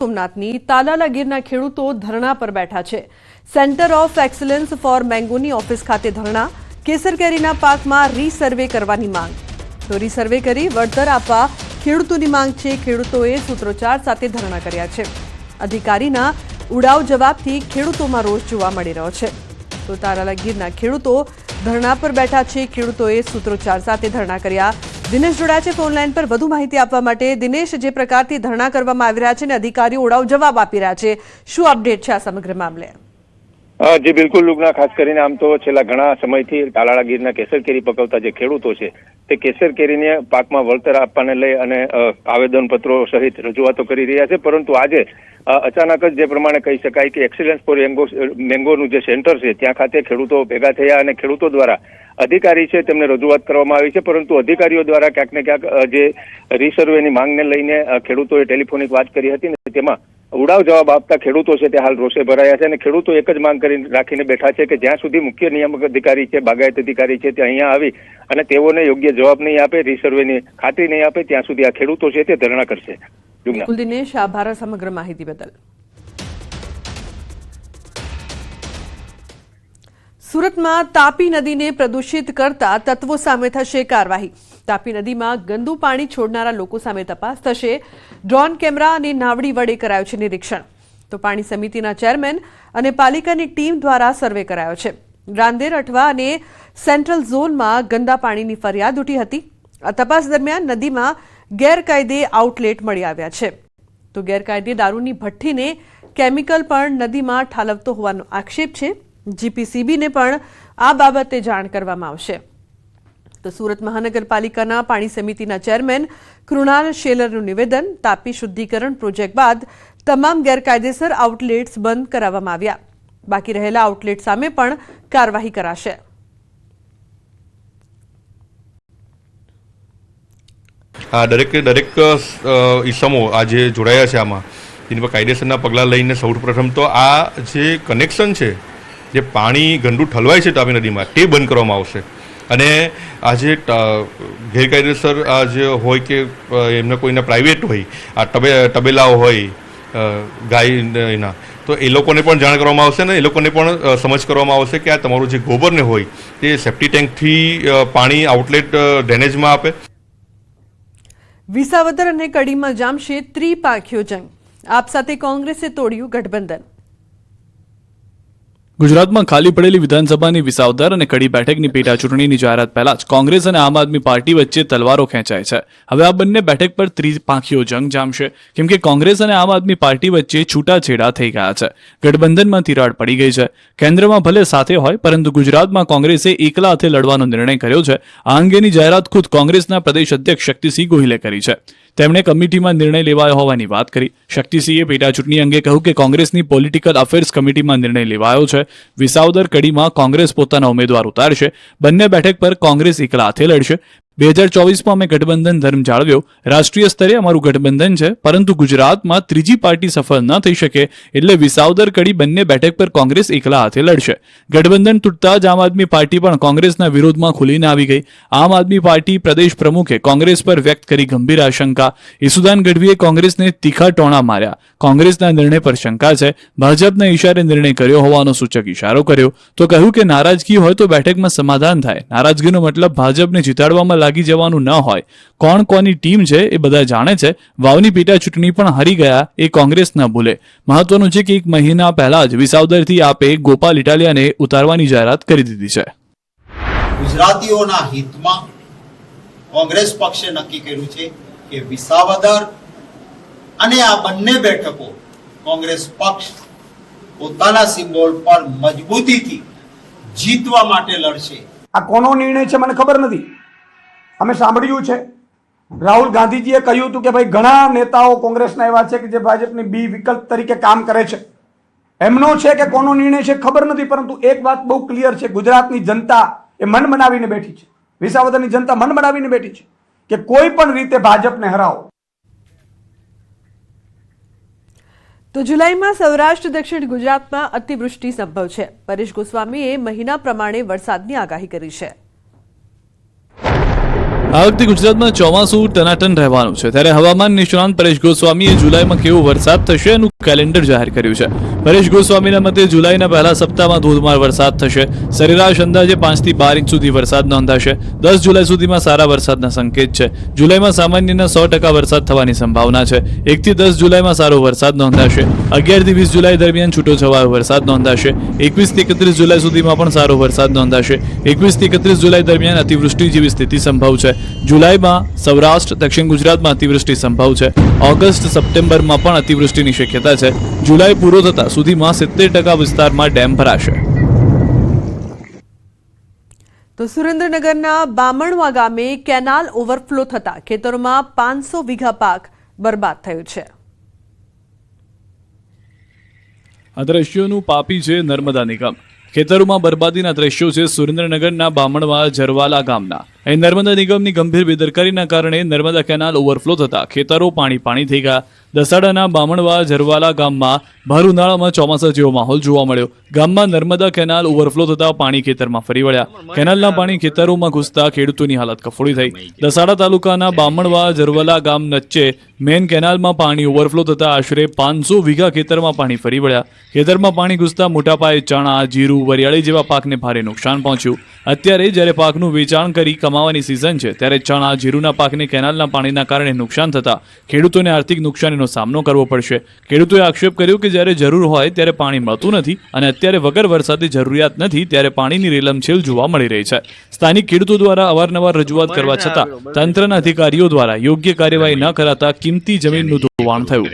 સોમનાથની તાલાલા ગીરના ખેડૂતો ધરણા પર બેઠા છે। સેન્ટર ઓફ એક્સલન્સ ફોર મેંગોની ઓફિસ ખાતે ધરણા। કેસર કેરીના પાકમાં રીસર્વે કરવાની માંગ। તો રીસર્વે કરી વળતર આપવા ખેડૂતોની માંગ છે। ખેડૂતોએ સૂત્રોચ્ચાર સાથે ધરણા કર્યા છે। અધિકારીના ઉડાવ જવાબથી ખેડૂતોમાં રોષ જોવા મળી રહ્યો છે। તો તાલાલા ગીરના ખેડૂતો ધરણા પર બેઠા છે। ખેડૂતોએ સૂત્રોચ્ચાર સાથે ધરણા કર્યા। દિનેશ જોડાયા છે ફોન લાઈન પર વધુ માહિતી આપવા માટે। દિનેશ, જે પ્રકારથી ધરણા કરવામાં આવી રહ્યા છે અને અધિકારીઓ ઉડાવ જવાબ આપી રહ્યા છે, શું અપડેટ છે આ સમગ્ર મામલે? જી બિલકુલ લુગના, ખાસ કરીને આમ તો છેલ્લા ઘણા સમયથી તાલાળા ગીરના કેસર કેરી પકવતા જે ખેડૂતો છે તે કેસર કેરીને પાકમાં વળતર આપવાને લઈ અને આવેદનપત્રો સહિત રજૂઆતો કરી રહ્યા છે। પરંતુ આજે અચાનક જ જે પ્રમાણે કહી શકાય કે એક્સલન્સ ફોર મેંગોનું જે સેન્ટર છે ત્યાં ખાતે ખેડૂતો ભેગા થયા અને ખેડૂતો દ્વારા અધિકારી છે તેમને રજૂઆત કરવામાં આવી છે। પરંતુ અધિકારીઓ દ્વારા ક્યાંક ને ક્યાંક જે રીસર્વેની માંગને લઈને ખેડૂતોએ ટેલિફોનિક વાત કરી હતી ને તેમાં ઉડાવ જવાબ આપતા ખેડૂતો છે તે હાલ રોષે ભરાયા છે અને ખેડૂતો એક જ માંગ કરી રાખીને બેઠા છે કે જ્યાં સુધી મુખ્ય નિયામક અધિકારી છે, બાગાયત અધિકારી છે તે અહીંયા આવી અને તેઓને યોગ્ય જવાબ નહીં આપે, રીસર્વેની ખાતરી નહીં આપે, ત્યાં સુધી આ ખેડૂતો છે તે ધરણા કરશે। બિલકુલ દિનેશ, આભાર સમગ્ર માહિતી બદલ। સુરતમાં તાપી નદીને પ્રદૂષિત કરતા તત્વો સામે થશે કાર્યવાહી। તાપી નદીમાં ગંદુ પાણી છોડનારા લોકો સામે તપાસ થશે। ડ્રોન કેમેરા અને નાવડી વડે કરાયું છે નિરીક્ષણ। તો પાણી સમિતિના ચેરમેન અને પાલિકાની ટીમ દ્વારા સર્વે કરાયો છે। રાંદેર, અઠવા અને સેન્ટ્રલ ઝોનમાં ગંદા પાણીની ફરિયાદ ઉઠી હતી। આ તપાસ દરમિયાન નદીમાં ગેરકાયદે આઉટલેટ મળી આવ્યા છે। તો ગેરકાયદે દારૂની ભઠ્ઠીને કેમિકલ પણ નદીમાં ઠાલવતો હોવાનો આક્ષેપ છે। જીપીસીબીને પણ આ બાબતે જાણ કરવામાં આવશે। તો સુરત મહાનગરપાલિકાના પાણી સમિતિના ચેરમેન કૃણાલ શેલરનું નિવેદન, તાપી શુદ્ધિકરણ પ્રોજેક્ટ બાદ તમામ ગેરકાયદેસર આઉટલેટ્સ બંધ કરાવવામાં આવ્યા। બાકી રહેલા આઉટલેટ સામે પણ કાર્યવાહી કરાશે। દરેક ઈસમો આજે જોડાયા છે આમાં, તેની પર કાયદેસરના પગલાં લઈને સૌપ્રથમ તો આ જે કનેક્શન છે, જે પાણી ગંદુ ઠલવાય છે તાપી નદીમાં, તે બંધ કરવામાં આવશે। અને આ જે ગેરકાયદેસર આ જે હોય કે એમને કોઈના પ્રાઇવેટ હોય, આ તબેલાઓ હોય ગાયના, તો એ લોકોને પણ જાણ કરવામાં આવશે ને એ લોકોને પણ સમજ કરવામાં આવશે કે આ તમારું જે ગોબરને હોય તે સેફ્ટી ટેન્કથી પાણી આઉટલેટ ડ્રેનેજમાં આપે। વિસાવદર અને કડીમાં જામશે ત્રિપાંખીયો જંગ। આપ સાથે કોંગ્રેસે તોડ્યું ગઠબંધન। ગુજરાતમાં ખાલી પડેલી વિધાનસભાની વિસાવદર અને કડી બેઠકની પેટા ચૂંટણીની જાહેરાત પહેલા જ કોંગ્રેસ અને આમ આદમી પાર્ટી વચ્ચે તલવારો ખેંચાય છે। હવે આ બંને બેઠક પર ત્રિપાંખીયો જંગ જામશે, કેમ કે કોંગ્રેસ અને આમ આદમી પાર્ટી વચ્ચે છૂટાછેડા થઈ ગયા છે। ગઠબંધનમાં તિરાડ પડી ગઈ છે। કેન્દ્રમાં ભલે સાથે હોય, પરંતુ ગુજરાતમાં કોંગ્રેસે એકલા હાથે લડવાનો નિર્ણય કર્યો છે। આ અંગેની જાહેરાત ખુદ કોંગ્રેસના પ્રદેશ અધ્યક્ષ શક્તિસિંહ ગોહિલે કરી છે। તેમણે કમિટીમાં નિર્ણય લેવાયો હોવાની વાત કરી। શક્તિસિંહે પેટા ચૂંટણી અંગે કહ્યું કે કોંગ્રેસની પોલિટિકલ અફેર્સ કમિટીમાં નિર્ણય લેવાયો છે। વિસાવદર, કડીમાં કોંગ્રેસ પોતાના ઉમેદવાર ઉતારશે। બંને બેઠક પર કોંગ્રેસ એકલા હાથે લડશે। 2024માં અમે ગઠબંધન ધર્મ જાળવ્યો। રાષ્ટ્રીય સ્તરે અમારું ગઠબંધન છે, પરંતુ ગુજરાતમાં ત્રીજી પાર્ટી સફળ ન થઈ શકે એટલે વિસાવદર, કડી બંને બેઠક પર કોંગ્રેસ એકલા હાથે લડશે। ગઠબંધન તૂટતા જ આમ આદમી પાર્ટી પણ કોંગ્રેસના વિરોધમાં ખુલીને આવી ગઈ। આમ આદમી પાર્ટી પ્રદેશ પ્રમુખે કોંગ્રેસ પર વ્યક્ત કરી ગંભીર આશંકા। ઈસુદાન ગઢવીએ કોંગ્રેસને તીખા ટોણા માર્યા। કોંગ્રેસના નિર્ણય પર શંકા છે, ભાજપના ઇશારે નિર્ણય કર્યો હોવાનો સૂચક ઇશારો કર્યો। તો કહ્યું કે નારાજગી હોય તો બેઠકમાં સમાધાન થાય। નારાજગીનો મતલબ ભાજપને જીતાડવામાં લાગી જવાનું ન હોય। કોણ કોની ટીમ છે એ બધા જાણે છે। વાવની પેટા ચૂંટણી પણ હારી ગયા એ કોંગ્રેસ ન ભૂલે। મહત્વનું છે કે 1 મહિના પહેલા જ વિસાવદરથી આપે ગોપાલ ઇટાલિયાને ઉતારવાની જાહેરાત કરી દીધી છે। ગુજરાતીઓના હિતમાં કોંગ્રેસ પક્ષે નક્કી કર્યું છે કે વિસાવદર અને આ બંને બેઠકો કોંગ્રેસ પક્ષ પોતાના સિમ્બોલ પર મજબૂતીથી જીતવા માટે લડશે। આ કોનો નિર્ણય છે મને ખબર નથી। અમે સાંભળ્યું છે રાહુલ ગાંધીજીએ કહ્યું હતું કે ભાઈ ઘણા નેતાઓ કોંગ્રેસના એવા છે કે જે ભાજપની બી વિકલ્પ તરીકે કામ કરે છે। એમનો છે કે કોનો નિર્ણય છે ખબર નથી, પરંતુ એક વાત બહુ ક્લિયર છે, ગુજરાતની જનતા એ મન બનાવીને બેઠી છે। વિસાવદરની જનતા મન બનાવીને બેઠી છે કે કોઈ પણ રીતે ભાજપને હરાવો। તો જુલાઈમાં સૌરાષ્ટ્ર, દક્ષિણ ગુજરાતમાં અતિવૃષ્ટિ સંભવ છે। પરેશ ગોસ્વામીએ મહિના પ્રમાણે વરસાદની આગાહી કરી છે। આ વખતે ગુજરાતમાં ચોમાસું ટનાટન રહેવાનું છે, ત્યારે હવામાન નિષ્ણાંત પરેશ ગોસ્વામીએ જુલાઈમાં કેવો વરસાદ થશે એનું કેલેન્ડર જાહેર કર્યું છે. પરેશ ગોસ્વામીના મતે જુલાઈના પહેલા સપ્તાહમાં ધોધમાર વરસાદ થશે. સરેરાશ અંદાજે 5 થી 12 ઇંચ સુધી વરસાદ નોંધાશે. 10 જુલાઈ સુધીમાં સારા વરસાદના સંકેત છે. જુલાઈમાં સામાન્યના 100% વરસાદ થવાની સંભાવના છે. 1 થી 10 જુલાઈમાં સારો વરસાદ નોંધાશે. 11 થી 20 જુલાઈ દરમિયાન છૂટોછવાયો વરસાદ નોંધાશે. 21 થી 31 જુલાઈ સુધીમાં પણ સારો વરસાદ નોંધાશે. 21 થી 31 જુલાઈ દરમિયાન અતિવૃષ્ટિ જેવી સ્થિતિ સંભવ છે. જુલાઈમાં સૌરાષ્ટ્ર, દક્ષિણ ગુજરાતમાં અતિવૃષ્ટિ સંભવ છે. ઓગસ્ટ, સપ્ટેમ્બરમાં પણ અતિવૃષ્ટિની શક્યતા છે. જુલાઈ પૂરો થતા સુધીમાં 70% વિસ્તારમાં ડેમ ભરાશે. તો સુરેન્દ્રનગરના બામણવા ગામે કેનાલ ઓવરફ્લો થતા ખેતરોમાં 500 વીઘા પાક બરબાદ થયો છે. આ દ્રશ્યોનું પાપી છે નર્મદા નિગમ. ખેતરોમાં બરબાદીના દ્રશ્યો છે સુરેન્દ્રનગરના બામણવા જરવાલા ગામના. અહીં નર્મદા નિગમની ગંભીર બેદરકારીના કારણે નર્મદા કેનાલ ઓવરફ્લો થતા ખેતરો પાણી થઈ ગયા. દસાડાના બામણવા જરવાલા ગામમાં ભર ઉનાળામાં ચોમાસા જેવો માહોલ જોવા મળ્યો. ગામમાં નર્મદા કેનાલ ઓવરફ્લો થતા પાણી ખેતરમાં ફરી વળ્યા. કેનાલના પાણી ખેતરોમાં ઘૂસતા ખેડૂતોની હાલત કફોડી થઈ. દસાડા તાલુકાના બામણવા જરવાલા ગામ વચ્ચે મેન કેનાલમાં પાણી ઓવરફ્લો થતા આશરે 500 વીઘા ખેતરમાં પાણી ફરી વળ્યા. ખેતરમાં પાણી ઘૂસતા મોટા પાયે ચણા, જીરું, વરિયાળી જેવા પાકને ભારે નુકસાન પહોંચ્યું. અત્યારે જ્યારે પાકનું વેચાણ કરી કમાવાની સિઝન છે, ત્યારે ચણા, જીરુના પાકને કેનાલના પાણીના કારણે નુકસાન થતા ખેડૂતોને આર્થિક નુકસાનીનો સામનો કરવો પડશે. ખેડૂતોએ આક્ષેપ કર્યો કે જ્યારે જરૂર હોય ત્યારે પાણી મળતું નથી અને અત્યારે વગર વરસાદે જરૂરિયાત નથી ત્યારે પાણીની રેલમછેલ જોવા મળી રહી છે. સ્થાનિક ખેડૂતો દ્વારા અવારનવાર રજૂઆત કરવા છતાં તંત્રના અધિકારીઓ દ્વારા યોગ્ય કાર્યવાહી ન કરાતા કિંમતી જમીનનું ધોવાણ થયું.